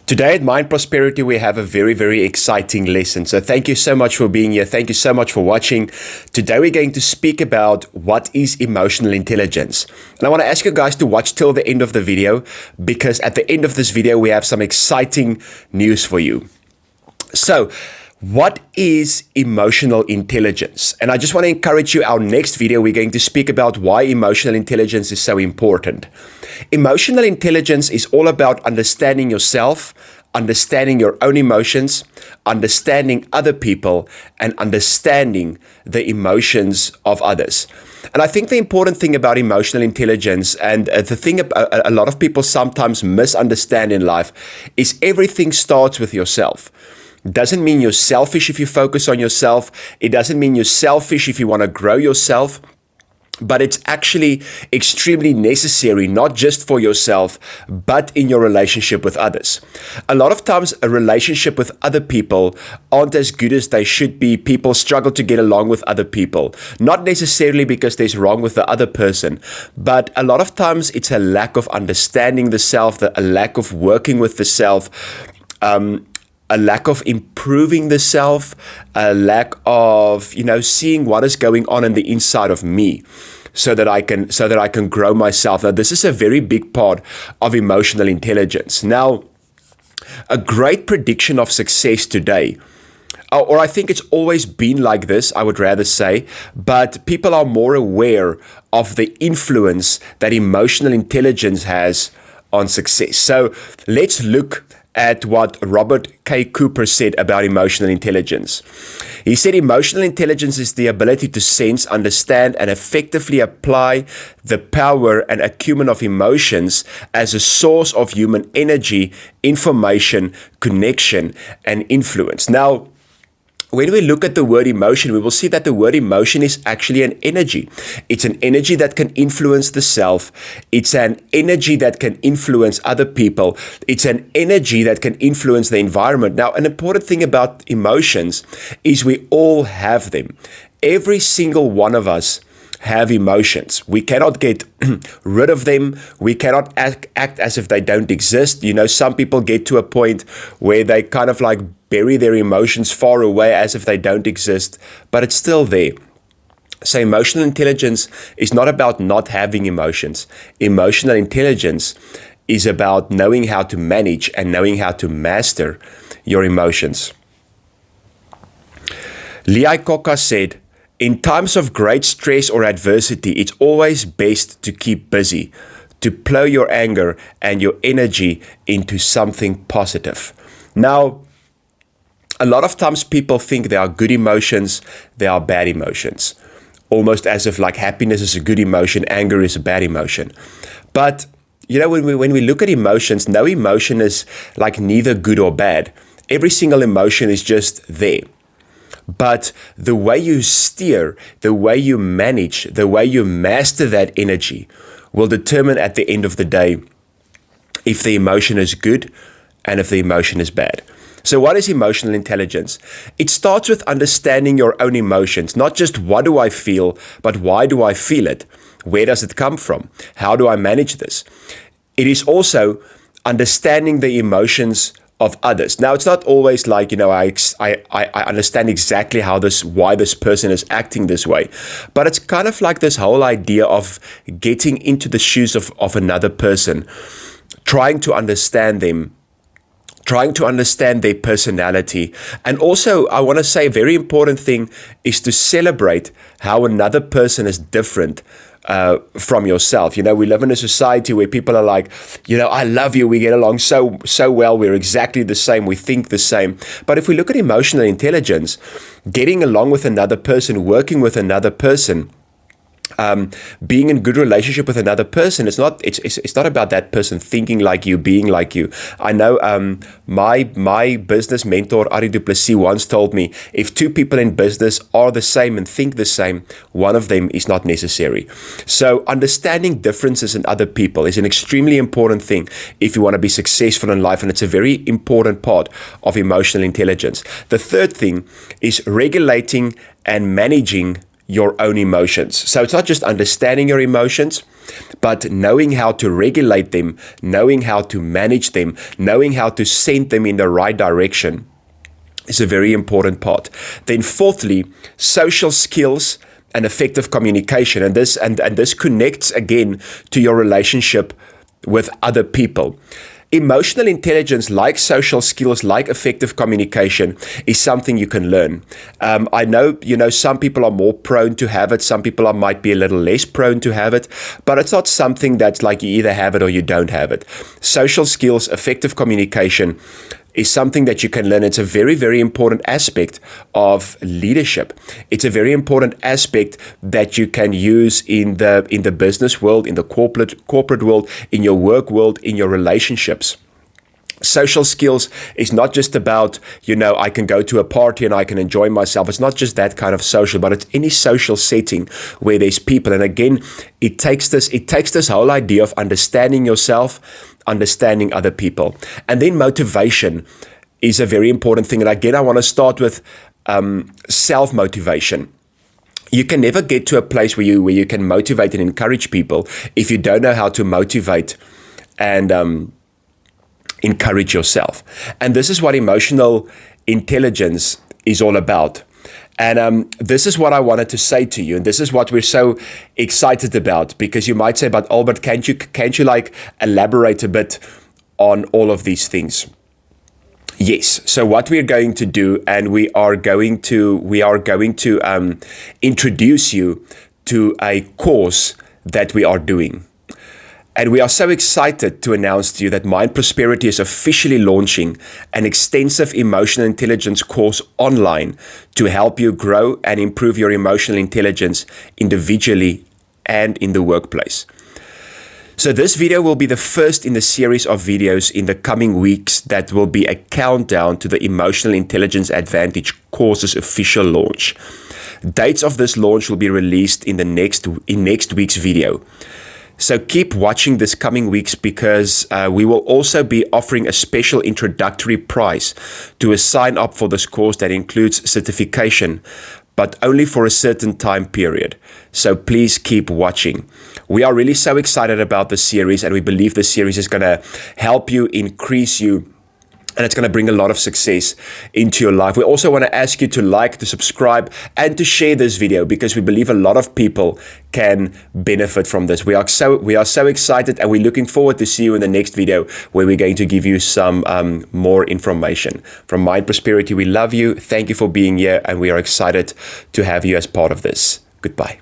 Today at Mind Prosperity, we have a very, very exciting lesson. So thank you so much for being here. Thank you so much for watching. Today, we're going to speak about what is emotional intelligence. And I want to ask you guys to watch till the end of the video, because at the end of this video, we have some exciting news for you. So, what is emotional intelligence? And I just want to encourage you, our next video, we're going to speak about why emotional intelligence is so important. Emotional intelligence is all about understanding yourself, understanding your own emotions, understanding other people, and understanding the emotions of others. And I think the important thing about emotional intelligence, and the thing a lot of people sometimes misunderstand in life, is everything starts with yourself. It doesn't mean you're selfish if you focus on yourself. It doesn't mean you're selfish if you want to grow yourself. But it's actually extremely necessary, not just for yourself, but in your relationship with others. A lot of times, a relationship with other people aren't as good as they should be. People struggle to get along with other people. Not necessarily because there's wrong with the other person, but a lot of times it's a lack of understanding the self, a lack of working with the self, a lack of improving the self, a lack of, seeing what is going on in the inside of me so that I can grow myself. Now, this is a very big part of emotional intelligence. Now, a great prediction of success today, or I think it's always been like this, I would rather say, but people are more aware of the influence that emotional intelligence has on success. So let's look at what Robert K. Cooper said about emotional intelligence. He said emotional intelligence is the ability to sense, understand, and effectively apply the power and acumen of emotions as a source of human energy, information, connection, and influence. Now, when we look at the word emotion, we will see that the word emotion is actually an energy. It's an energy that can influence the self. It's an energy that can influence other people. It's an energy that can influence the environment. Now, an important thing about emotions is we all have them. Every single one of us have emotions. We cannot get rid of them. We cannot act as if they don't exist. Some people get to a point where they kind of like bury their emotions far away as if they don't exist, but it's still there. So emotional intelligence is not about not having emotions. Emotional intelligence is about knowing how to manage and knowing how to master your emotions. Lee Iacocca said, "In times of great stress or adversity, it's always best to keep busy, to plow your anger and your energy into something positive." Now, a lot of times people think there are good emotions, there are bad emotions. Almost as if like happiness is a good emotion, anger is a bad emotion. But, when we look at emotions, no emotion is like neither good or bad. Every single emotion is just there. But the way you steer, the way you manage, the way you master that energy will determine at the end of the day if the emotion is good and if the emotion is bad. So what is emotional intelligence? It starts with understanding your own emotions, not just what do I feel, but why do I feel it? Where does it come from? How do I manage this? It is also understanding the emotions of others. Now, it's not always like, I understand exactly why this person is acting this way, but it's kind of like this whole idea of getting into the shoes of another person, trying to understand them, trying to understand their personality. And also, I want to say a very important thing is to celebrate how another person is different from yourself. We live in a society where people are like, I love you, we get along so well, we're exactly the same, we think the same. But if we look at emotional intelligence, getting along with another person, working with another person, being in good relationship with another person, it's not about that person thinking like you, being like you. I know my business mentor Ari Du Plessis once told me, if two people in business are the same and think the same, one of them is not necessary. So understanding differences in other people is an extremely important thing if you want to be successful in life, and it's a very important part of emotional intelligence. The third thing is regulating and managing your own emotions. So it's not just understanding your emotions, but knowing how to regulate them, knowing how to manage them, knowing how to send them in the right direction is a very important part. Then fourthly, social skills and effective communication. And this connects again to your relationship with other people. Emotional intelligence, like social skills, like effective communication, is something you can learn. I know, some people are more prone to have it. Some people might be a little less prone to have it, but it's not something that's like you either have it or you don't have it. Social skills, effective communication is something that you can learn. It's a very, very important aspect of leadership. It's a very important aspect that you can use in the business world, in the corporate world, in your work world, in your relationships. Social skills is not just about, I can go to a party and I can enjoy myself. It's not just that kind of social, but it's any social setting where there's people. And again, it takes this whole idea of understanding yourself, understanding other people. And then motivation is a very important thing. And again, I want to start with self-motivation. You can never get to a place where you can motivate and encourage people if you don't know how to motivate and encourage yourself. And this is what emotional intelligence is all about. And this is what I wanted to say to you, and this is what we're so excited about, because you might say, but Albert, can't you like elaborate a bit on all of these things? Yes. So what we're going to do, and we are going to introduce you to a course that we are doing. And we are so excited to announce to you that Mind Prosperity is officially launching an extensive emotional intelligence course online to help you grow and improve your emotional intelligence individually and in the workplace. So this video will be the first in the series of videos in the coming weeks that will be a countdown to the Emotional Intelligence Advantage course's official launch. Dates of this launch will be released in next week's video. So keep watching this coming weeks, because we will also be offering a special introductory price to sign up for this course that includes certification, but only for a certain time period. So please keep watching. We are really so excited about this series, and we believe this series is going to help you, increase you, and it's going to bring a lot of success into your life. We also want to ask you to like, to subscribe, and to share this video, because we believe a lot of people can benefit from this. We are so excited, and we're looking forward to see you in the next video, where we're going to give you some more information. From Mind Prosperity, we love you. Thank you for being here, and we are excited to have you as part of this. Goodbye.